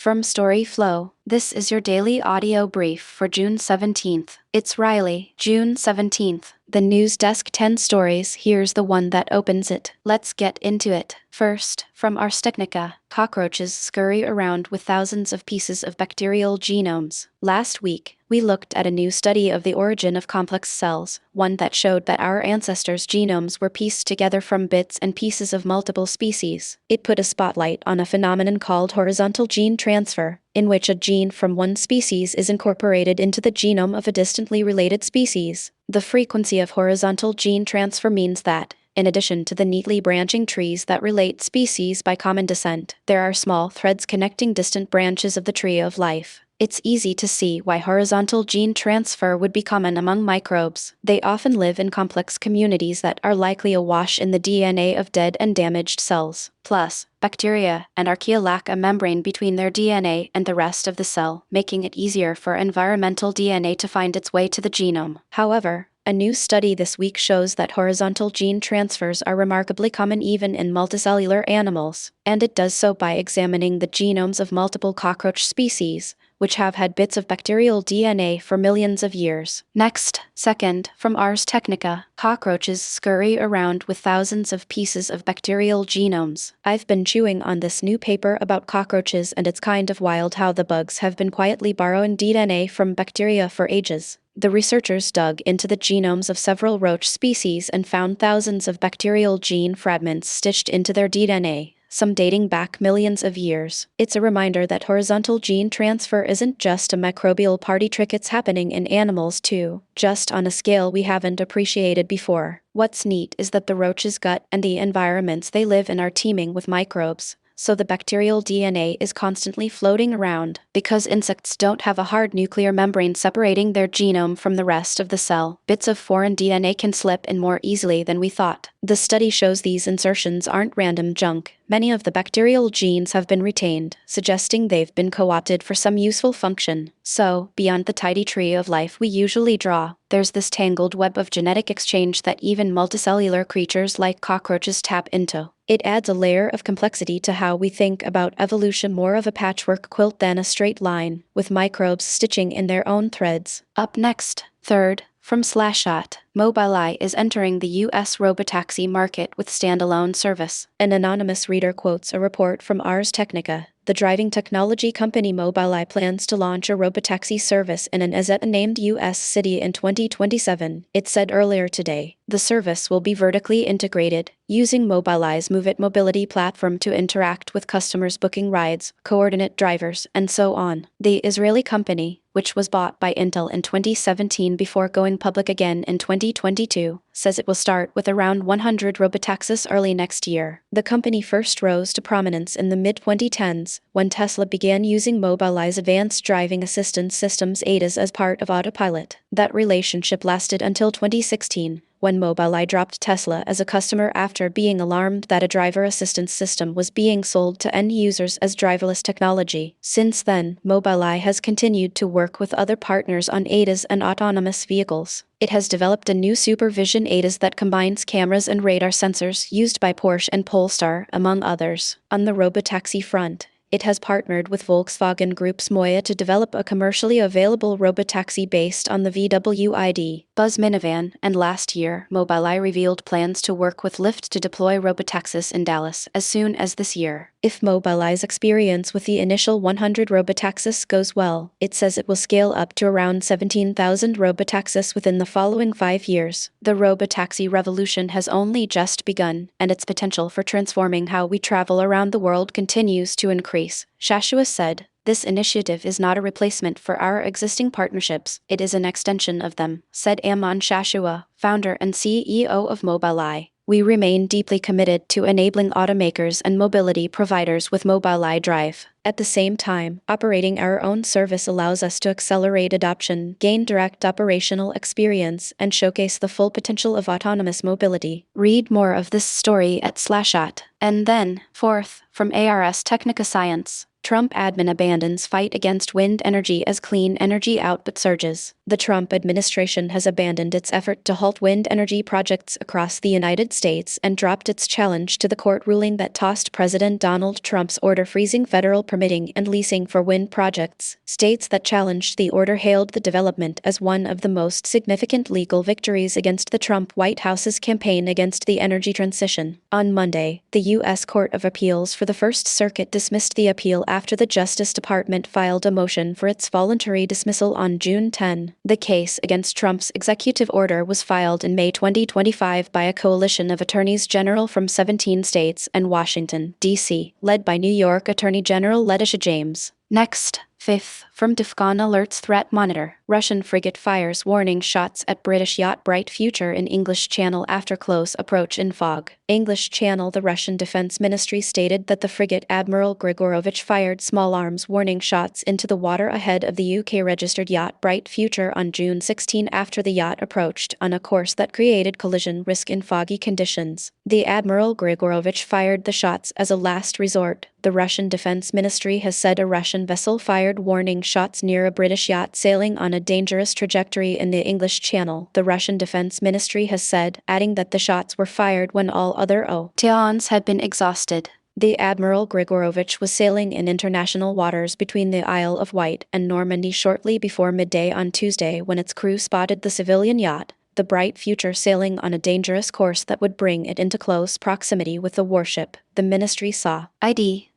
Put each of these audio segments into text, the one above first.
From storyflo, this is your daily audio brief for June 17th. It's Riley, June 17th. The news desk 10 stories, here's the one that opens it. Let's get into it. First, from Arstechnica, cockroaches scurry around with thousands of pieces of bacterial genomes. Last week, we looked at a new study of the origin of complex cells, one that showed that our ancestors' genomes were pieced together from bits and pieces of multiple species. It put a spotlight on a phenomenon called horizontal gene transfer, in which a gene from one species is incorporated into the genome of a distantly related species. The frequency of horizontal gene transfer means that, in addition to the neatly branching trees that relate species by common descent, there are small threads connecting distant branches of the tree of life. It's easy to see why horizontal gene transfer would be common among microbes. They often live in complex communities that are likely awash in the DNA of dead and damaged cells. Plus, bacteria and archaea lack a membrane between their DNA and the rest of the cell, making it easier for environmental DNA to find its way to the genome. However, a new study this week shows that horizontal gene transfers are remarkably common even in multicellular animals, and it does so by examining the genomes of multiple cockroach species, which have had bits of bacterial DNA for millions of years. Next, second, from Arstechnica, cockroaches scurry around with thousands of pieces of bacterial genomes. I've been chewing on this new paper about cockroaches, and it's kind of wild how the bugs have been quietly borrowing DNA from bacteria for ages. The researchers dug into the genomes of several roach species and found thousands of bacterial gene fragments stitched into their DNA, some dating back millions of years. It's a reminder that horizontal gene transfer isn't just a microbial party trick, it's happening in animals too, just on a scale we haven't appreciated before. What's neat is that the roach's gut and the environments they live in are teeming with microbes, so the bacterial DNA is constantly floating around. Because insects don't have a hard nuclear membrane separating their genome from the rest of the cell, bits of foreign DNA can slip in more easily than we thought. The study shows these insertions aren't random junk. Many of the bacterial genes have been retained, suggesting they've been co-opted for some useful function. So, beyond the tidy tree of life we usually draw, there's this tangled web of genetic exchange that even multicellular creatures like cockroaches tap into. It adds a layer of complexity to how we think about evolution, more of a patchwork quilt than a straight line, with microbes stitching in their own threads. Up next, third, from Slashdot, Mobileye is entering the U.S. robotaxi market with standalone service. An anonymous reader quotes a report from Arstechnica. The driving technology company Mobileye plans to launch a robotaxi service in an named U.S. city in 2027, it said earlier today. The service will be vertically integrated, using Mobileye's Move It mobility platform to interact with customers booking rides, coordinate drivers, and so on. The Israeli company, which was bought by Intel in 2017 before going public again in 2022, says it will start with around 100 robotaxis early next year. The company first rose to prominence in the mid-2010s, when Tesla began using Mobileye's advanced driving assistance systems ADAS as part of autopilot. That relationship lasted until 2016, when Mobileye dropped Tesla as a customer after being alarmed that a driver assistance system was being sold to end users as driverless technology. Since then, Mobileye has continued to work with other partners on ADAS and autonomous vehicles. It has developed a new supervision ADAS that combines cameras and radar sensors used by Porsche and Polestar, among others. On the robotaxi front, it has partnered with Volkswagen Group's Moya to develop a commercially available robotaxi based on the VW ID. Buzz minivan, and last year, Mobileye revealed plans to work with Lyft to deploy robotaxis in Dallas as soon as this year. If Mobileye's experience with the initial 100 robotaxis goes well, it says it will scale up to around 17,000 robotaxis within the following 5 years. The robotaxi revolution has only just begun, and its potential for transforming how we travel around the world continues to increase. Shashua said, "This initiative is not a replacement for our existing partnerships, it is an extension of them," said Amnon Shashua, founder and CEO of Mobileye. "We remain deeply committed to enabling automakers and mobility providers with Mobileye Drive. At the same time, operating our own service allows us to accelerate adoption, gain direct operational experience, and showcase the full potential of autonomous mobility." Read more of this story at Slashdot. And then, fourth, from Arstechnica Science, Trump admin abandons fight against wind energy as clean energy output surges. The Trump administration has abandoned its effort to halt wind energy projects across the United States and dropped its challenge to the court ruling that tossed President Donald Trump's order freezing federal permitting and leasing for wind projects. States that challenged the order hailed the development as one of the most significant legal victories against the Trump White House's campaign against the energy transition. On Monday, the U.S. Court of Appeals for the First Circuit dismissed the appeal after the Justice Department filed a motion for its voluntary dismissal on June 10. The case against Trump's executive order was filed in May 2025 by a coalition of attorneys general from 17 states and Washington, D.C., led by New York Attorney General Letitia James. Next. 5th, from DEFCON Alerts Threat Monitor, Russian frigate fires warning shots at British yacht Bright Future in English Channel after close approach in fog. English Channel. The Russian Defense Ministry stated that the frigate Admiral Grigorovich fired small arms warning shots into the water ahead of the UK-registered yacht Bright Future on June 16 after the yacht approached on a course that created collision risk in foggy conditions. The Admiral Grigorovich fired the shots as a last resort. The Russian Defense Ministry has said a Russian vessel fired warning shots near a British yacht sailing on a dangerous trajectory in the English Channel, the Russian Defense Ministry has said, adding that the shots were fired when all other options had been exhausted. The Admiral Grigorovich was sailing in international waters between the Isle of Wight and Normandy shortly before midday on Tuesday when its crew spotted the civilian yacht, the Bright Future, sailing on a dangerous course that would bring it into close proximity with the warship, the ministry saw.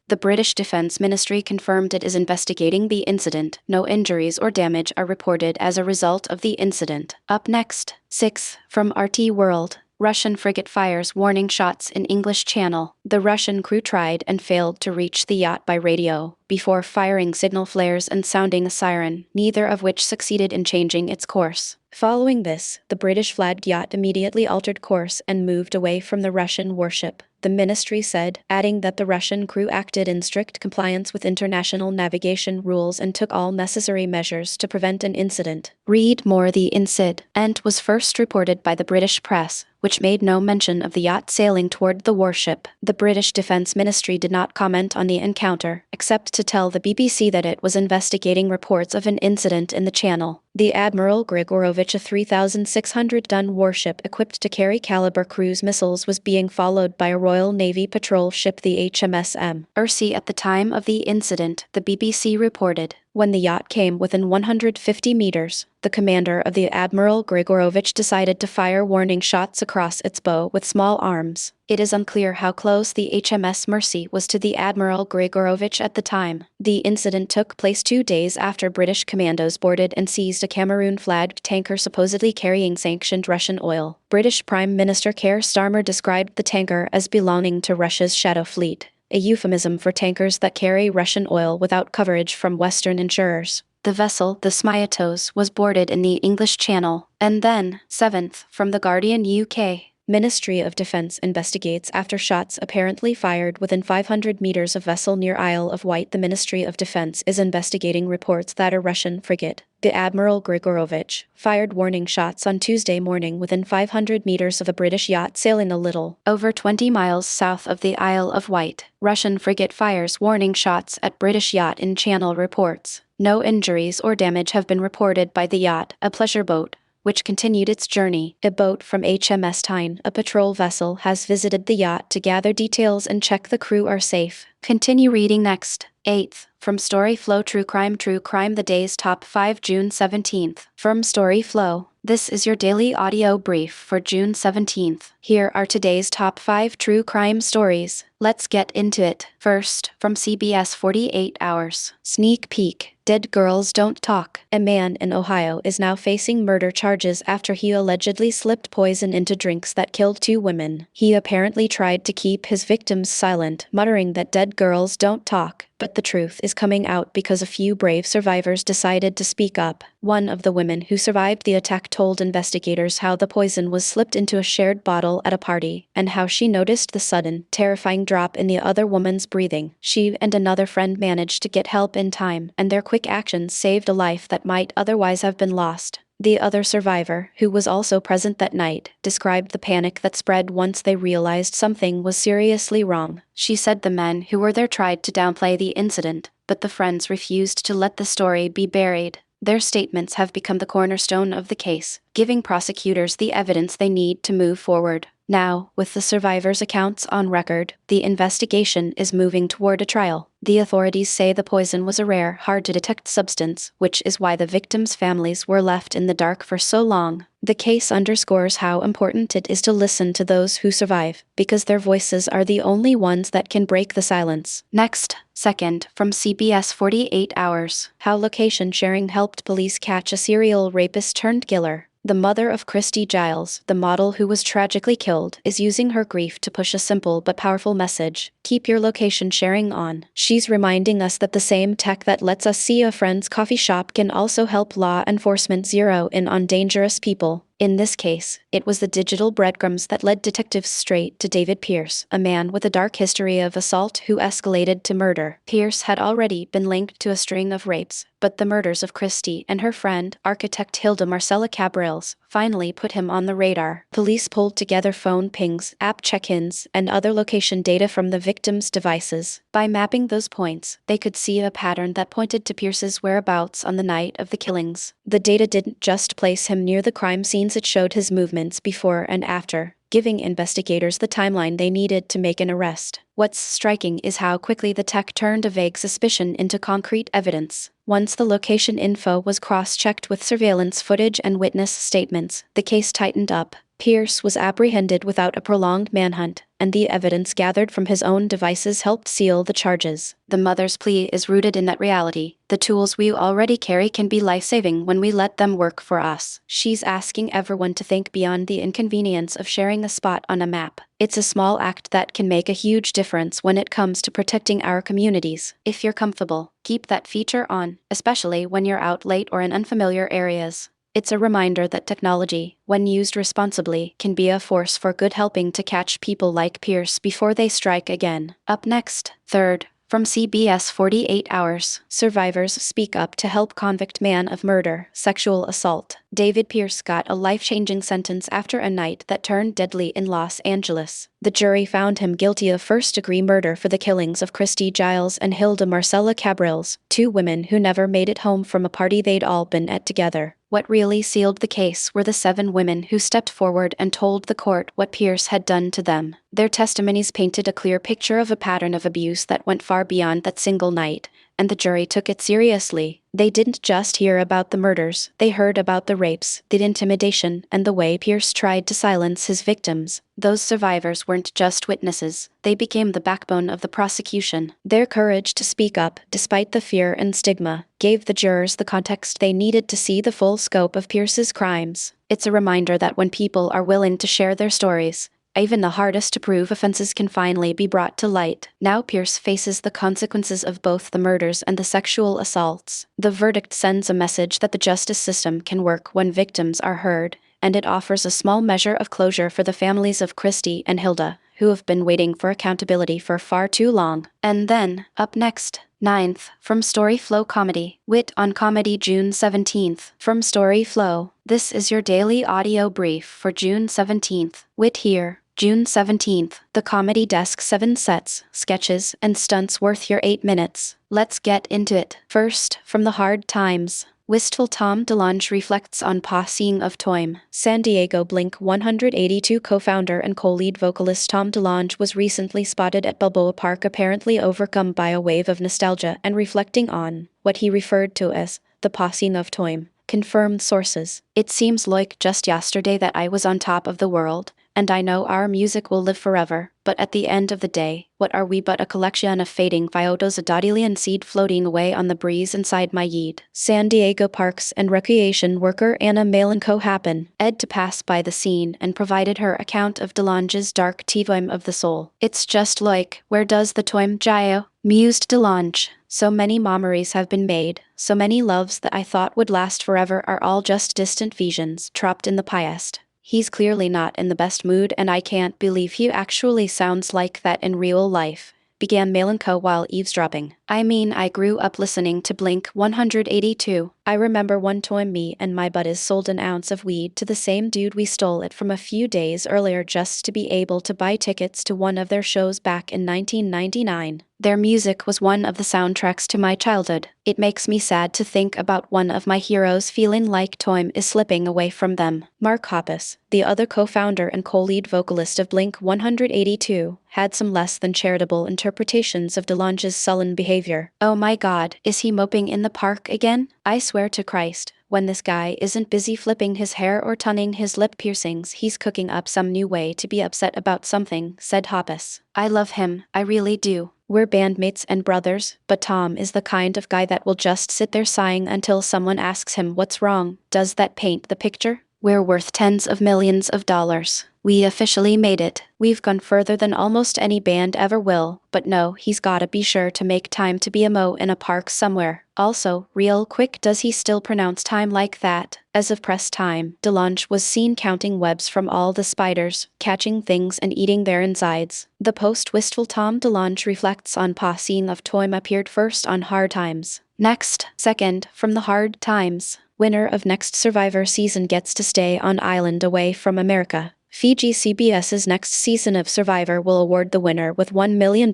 The British Defense Ministry confirmed it is investigating the incident. No injuries or damage are reported as a result of the incident. Up next. 6th, from RT World. Russian frigate fires warning shots in English Channel. The Russian crew tried and failed to reach the yacht by radio before firing signal flares and sounding a siren, neither of which succeeded in changing its course. Following this, the British-flagged yacht immediately altered course and moved away from the Russian warship, the ministry said, adding that the Russian crew acted in strict compliance with international navigation rules and took all necessary measures to prevent an incident. Read more. The incident was first reported by the British press, which made no mention of the yacht sailing toward the warship. The British Defense Ministry did not comment on the encounter, except to tell the BBC that it was investigating reports of an incident in the Channel. The Admiral Grigorovich, a 3,600-ton warship equipped to carry caliber cruise missiles, was being followed by a Royal Navy patrol ship, the HMS Mersey, at the time of the incident, the BBC reported. When the yacht came within 150 meters, the commander of the Admiral Grigorovich decided to fire warning shots across its bow with small arms. It is unclear how close the HMS Mersey was to the Admiral Grigorovich at the time. The incident took place 2 days after British commandos boarded and seized a Cameroon-flagged tanker supposedly carrying sanctioned Russian oil. British Prime Minister Keir Starmer described the tanker as belonging to Russia's shadow fleet, a euphemism for tankers that carry Russian oil without coverage from Western insurers. The vessel, the Smyatos, was boarded in the English Channel, and then, 7th, from The Guardian UK. Ministry of Defense investigates after shots apparently fired within 500 meters of vessel near Isle of Wight. The Ministry of Defense is investigating reports that a Russian frigate, the Admiral Grigorovich, fired warning shots on Tuesday morning within 500 meters of a British yacht sailing a little over 20 miles south of the Isle of Wight. Russian frigate fires warning shots at British yacht in Channel reports. No injuries or damage have been reported by the yacht, a pleasure boat, which continued its journey. A boat from HMS Tyne, a patrol vessel, has visited the yacht to gather details and check the crew are safe. Continue reading next. 8th, from storyflo. True Crime, the day's top 5, June 17th. From storyflo. This is your daily audio brief for June 17th. Here are today's top 5 true crime stories. Let's get into it. First, from CBS 48 Hours. Sneak peek. Dead girls don't talk. A man in Ohio is now facing murder charges after he allegedly slipped poison into drinks that killed 2 women. He apparently tried to keep his victims silent, muttering that dead girls don't talk. But the truth is coming out because a few brave survivors decided to speak up. One of the women who survived the attack told investigators how the poison was slipped into a shared bottle at a party, and how she noticed the sudden, terrifying drop in the other woman's breathing. She and another friend managed to get help in time, and their quick actions saved a life that might otherwise have been lost. The other survivor, who was also present that night, described the panic that spread once they realized something was seriously wrong. She said the men who were there tried to downplay the incident, but the friends refused to let the story be buried. Their statements have become the cornerstone of the case, giving prosecutors the evidence they need to move forward. Now, with the survivors' accounts on record, the investigation is moving toward a trial. The authorities say the poison was a rare, hard-to-detect substance, which is why the victims' families were left in the dark for so long. The case underscores how important it is to listen to those who survive, because their voices are the only ones that can break the silence. Next, second, from CBS 48 Hours, how location sharing helped police catch a serial rapist turned killer. The mother of Christy Giles, the model who was tragically killed, is using her grief to push a simple but powerful message: keep your location sharing on. She's reminding us that the same tech that lets us see a friend's coffee shop can also help law enforcement zero in on dangerous people. In this case, it was the digital breadcrumbs that led detectives straight to David Pierce, a man with a dark history of assault who escalated to murder. Pierce had already been linked to a string of rapes, but the murders of Christie and her friend, architect Hilda Marcella Cabrils, finally put him on the radar. Police pulled together phone pings, app check-ins, and other location data from the victims' devices. By mapping those points, they could see a pattern that pointed to Pierce's whereabouts on the night of the killings. The data didn't just place him near the crime scenes, it showed his movements before and after, giving investigators the timeline they needed to make an arrest. What's striking is how quickly the tech turned a vague suspicion into concrete evidence. Once the location info was cross-checked with surveillance footage and witness statements, the case tightened up. Pierce was apprehended without a prolonged manhunt, and the evidence gathered from his own devices helped seal the charges. The mother's plea is rooted in that reality. The tools we already carry can be life-saving when we let them work for us. She's asking everyone to think beyond the inconvenience of sharing a spot on a map. It's a small act that can make a huge difference when it comes to protecting our communities. If you're comfortable, keep that feature on, especially when you're out late or in unfamiliar areas. It's a reminder that technology, when used responsibly, can be a force for good, helping to catch people like Pierce before they strike again. Up next, third, from CBS 48 Hours, survivors speak up to help convict man of murder, sexual assault. David Pierce got a life-changing sentence after a night that turned deadly in Los Angeles. The jury found him guilty of first-degree murder for the killings of Christy Giles and Hilda Marcella Cabrils, two women who never made it home from a party they'd all been at together. What really sealed the case were the 7 women who stepped forward and told the court what Pierce had done to them. Their testimonies painted a clear picture of a pattern of abuse that went far beyond that single night, and the jury took it seriously. They didn't just hear about the murders, they heard about the rapes, the intimidation, and the way Pierce tried to silence his victims. Those survivors weren't just witnesses, they became the backbone of the prosecution. Their courage to speak up, despite the fear and stigma, gave the jurors the context they needed to see the full scope of Pierce's crimes. It's a reminder that when people are willing to share their stories, even the hardest-to-prove offenses can finally be brought to light. Now Pierce faces the consequences of both the murders and the sexual assaults. The verdict sends a message that the justice system can work when victims are heard, and it offers a small measure of closure for the families of Christy and Hilda, who have been waiting for accountability for far too long. And then, up next, 9th, from storyflo Comedy, Wit on Comedy June 17th. From storyflo, this is your daily audio brief for June 17th. Wit here. June 17th, the Comedy Desk 7 sets, sketches, and stunts worth your 8 minutes. Let's get into it. First, from the Hard Times. Wistful Tom DeLonge reflects on passing of Toym. San Diego Blink 182 co-founder and co-lead vocalist Tom DeLonge was recently spotted at Balboa Park, apparently overcome by a wave of nostalgia and reflecting on what he referred to as the passing of Toym. Confirmed sources. It seems like just yesterday that I was on top of the world, and I know our music will live forever, but at the end of the day, what are we but a collection of fading photos, a dandelion seed floating away on the breeze inside my yeed. San Diego Parks and Recreation worker Anna Malenko happened to pass by the scene and provided her account of DeLonge's dark Toym of the soul. It's just like, where does the Toym gio? Mused DeLonge. So many memories have been made, so many loves that I thought would last forever are all just distant visions trapped in the past. He's clearly not in the best mood, and I can't believe he actually sounds like that in real life, began Malenko while eavesdropping. I mean, I grew up listening to Blink 182. I remember one time me and my buddies sold an ounce of weed to the same dude we stole it from a few days earlier just to be able to buy tickets to one of their shows back in 1999. Their music was one of the soundtracks to my childhood. It makes me sad to think about one of my heroes feeling like time is slipping away from them. Mark Hoppus, the other co-founder and co-lead vocalist of Blink-182, had some less than charitable interpretations of DeLonge's sullen behavior. Oh my god, is he moping in the park again? I swear to Christ, when this guy isn't busy flipping his hair or tuning his lip piercings, he's cooking up some new way to be upset about something, said Hoppus. I love him, I really do. We're bandmates and brothers, but Tom is the kind of guy that will just sit there sighing until someone asks him what's wrong. Does that paint the picture? We're worth tens of millions of dollars. We officially made it. We've gone further than almost any band ever will, but no, he's gotta be sure to make time to be a mo in a park somewhere. Also, real quick, does he still pronounce time like that? As of press time, DeLonge was seen counting webs from all the spiders, catching things and eating their insides. The post-wistful Tom DeLonge reflects on scene of Toym appeared first on Hard Times. Next, second, from the Hard Times. Winner of next Survivor season gets to stay on island away from America. Fiji CBS's next season of Survivor will award the winner with $1 million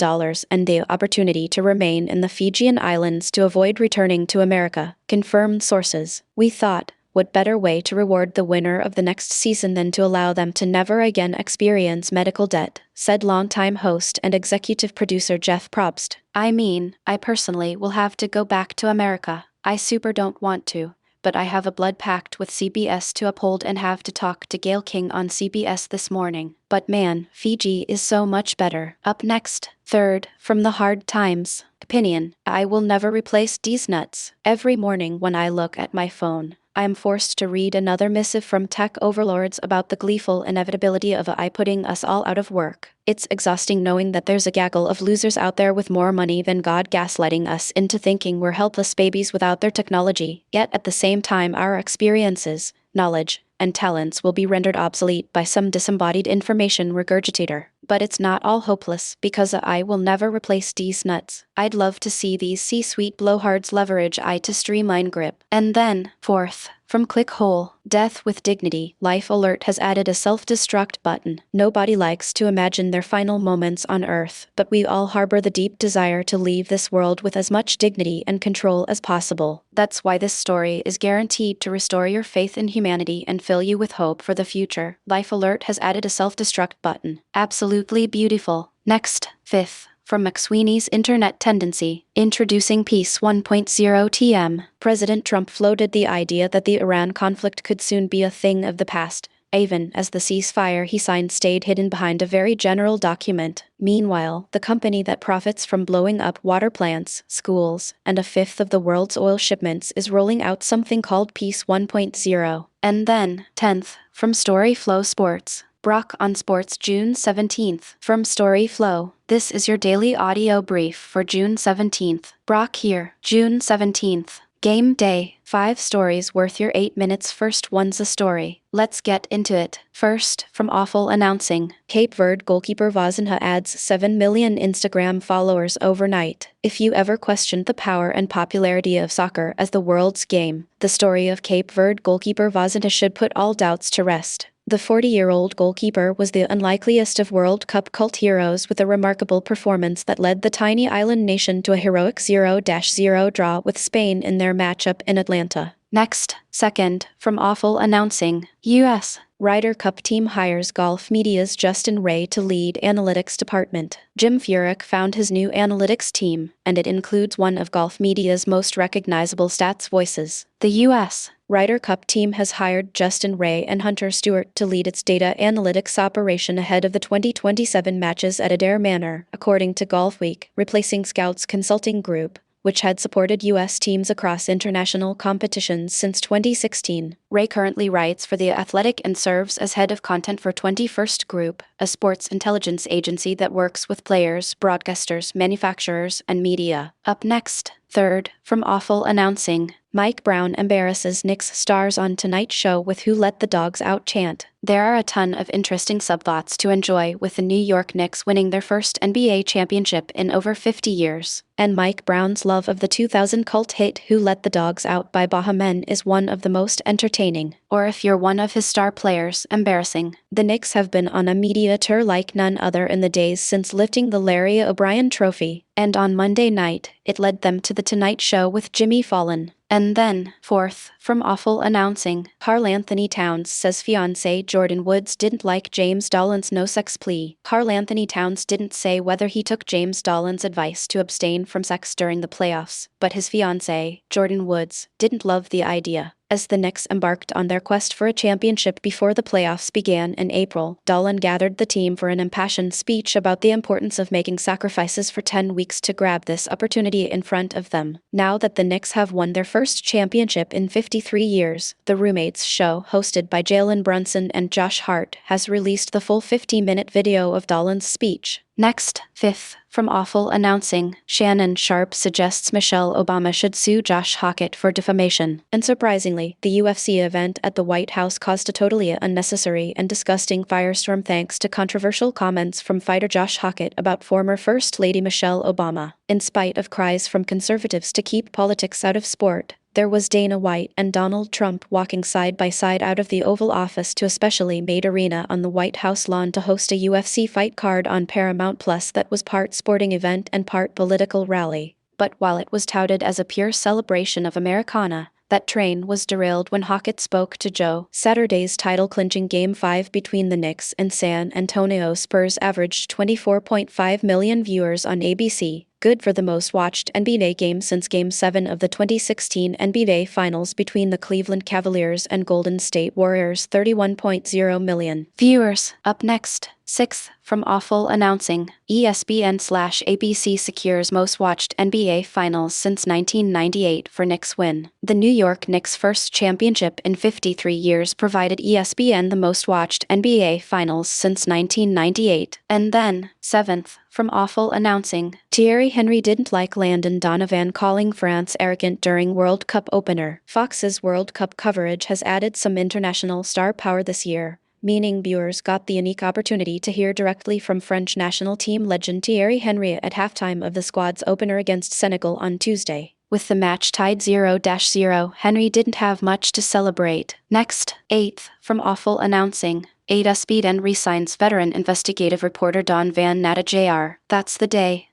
and the opportunity to remain in the Fijian Islands to avoid returning to America. Confirmed sources. We thought, what better way to reward the winner of the next season than to allow them to never again experience medical debt, said longtime host and executive producer Jeff Probst. I mean, I personally will have to go back to America. I super don't want to. But I have a blood pact with CBS to uphold and have to talk to Gayle King on CBS this morning. But man, Fiji is so much better. Up next, third, from the Hard Times. Opinion. I will never replace these nuts. Every morning when I look at my phone, I am forced to read another missive from tech overlords about the gleeful inevitability of AI putting us all out of work. It's exhausting knowing that there's a gaggle of losers out there with more money than God gaslighting us into thinking we're helpless babies without their technology. Yet at the same time our experiences, knowledge, and talents will be rendered obsolete by some disembodied information regurgitator. But it's not all hopeless, because I will never replace these nuts. I'd love to see these C-suite blowhards leverage AI to streamline grip. And then, fourth, from Clickhole, Death with Dignity, Life Alert has added a self-destruct button. Nobody likes to imagine their final moments on Earth, but we all harbor the deep desire to leave this world with as much dignity and control as possible. That's why this story is guaranteed to restore your faith in humanity and fill you with hope for the future. Life Alert has added a self-destruct button. Absolutely beautiful. Next, fifth. From McSweeney's Internet Tendency, Introducing Peace 1.0 TM, President Trump floated the idea that the Iran conflict could soon be a thing of the past, even as the ceasefire he signed stayed hidden behind a very general document. Meanwhile, the company that profits from blowing up water plants, schools, and a fifth of the world's oil shipments is rolling out something called Peace 1.0. And then, 10th, from storyflo Sports. Brock on Sports June 17th. From storyflo, this is your daily audio brief for June 17th. Brock here, June 17th. Game day. 5 stories worth your 8 minutes. First one's a story. Let's get into it. First, from Awful Announcing. Cape Verde goalkeeper Vazinha adds 7 million Instagram followers overnight. If you ever questioned the power and popularity of soccer as the world's game, the story of Cape Verde goalkeeper Vazinha should put all doubts to rest. The 40-year-old goalkeeper was the unlikeliest of World Cup cult heroes with a remarkable performance that led the tiny island nation to a heroic 0-0 draw with Spain in their matchup in Atlanta. Next, second, from Awful Announcing. U.S. Ryder Cup team hires Golf Media's Justin Ray to lead analytics department. Jim Furyk found his new analytics team, and it includes one of Golf Media's most recognizable stats voices. The U.S. Ryder Cup team has hired Justin Ray and Hunter Stewart to lead its data analytics operation ahead of the 2027 matches at Adair Manor, according to Golf Week, replacing Scouts Consulting Group, which had supported U.S. teams across international competitions since 2016. Ray currently writes for The Athletic and serves as head of content for 21st Group, a sports intelligence agency that works with players, broadcasters, manufacturers, and media. Up next, Third, from awful announcing, Mike Brown embarrasses Knicks stars on Tonight Show with Who Let the Dogs Out chant. There are a ton of interesting subplots to enjoy with the New York Knicks winning their first NBA championship in over 50 years, and Mike Brown's love of the 2000 cult hit Who Let the Dogs Out by Baha Men is one of the most entertaining. Or if you're one of his star players, embarrassing. The Knicks have been on a media tour like none other in the days since lifting the Larry O'Brien Trophy, and on Monday night, it led them to the Tonight Show with Jimmy Fallon. And then, fourth, from awful announcing, Karl Anthony Towns says fiancé Jordan Woods didn't like James Dolan's no-sex plea. Karl Anthony Towns didn't say whether he took James Dolan's advice to abstain from sex during the playoffs, but his fiancé, Jordan Woods, didn't love the idea. As the Knicks embarked on their quest for a championship before the playoffs began in April, Dolan gathered the team for an impassioned speech about the importance of making sacrifices for 10 weeks to grab this opportunity in front of them. Now that the Knicks have won their first championship in 53 years, the Roommates show, hosted by Jalen Brunson and Josh Hart, has released the full 50-minute video of Dolan's speech. Next, fifth, from awful announcing, Shannon Sharpe suggests Michelle Obama should sue Josh Hockett for defamation. And surprisingly, the UFC event at the White House caused a totally unnecessary and disgusting firestorm thanks to controversial comments from fighter Josh Hockett about former First Lady Michelle Obama. In spite of cries from conservatives to keep politics out of sport, there was Dana White and Donald Trump walking side by side out of the Oval Office to a specially made arena on the White House lawn to host a UFC fight card on Paramount Plus that was part sporting event and part political rally. But while it was touted as a pure celebration of Americana, that train was derailed when Hockett spoke to Joe. Saturday's title-clinching Game 5 between the Knicks and San Antonio Spurs averaged 24.5 million viewers on ABC, good for the most-watched NBA game since Game 7 of the 2016 NBA Finals between the Cleveland Cavaliers and Golden State Warriors. 31.0 million viewers. Up next, sixth, from awful announcing, ESPN/ABC secures most-watched NBA Finals since 1998 for Knicks win. The New York Knicks' first championship in 53 years provided ESPN the most-watched NBA Finals since 1998. And then, seventh, from awful announcing, Thierry Henry didn't like Landon Donovan calling France arrogant during World Cup opener. Fox's World Cup coverage has added some international star power this year, meaning viewers got the unique opportunity to hear directly from French national team legend Thierry Henry at halftime of the squad's opener against Senegal on Tuesday. With the match tied 0-0, Henry didn't have much to celebrate. Next, eighth, from awful announcing, ESPN re-signs veteran investigative reporter Don Van Natta Jr. That's the day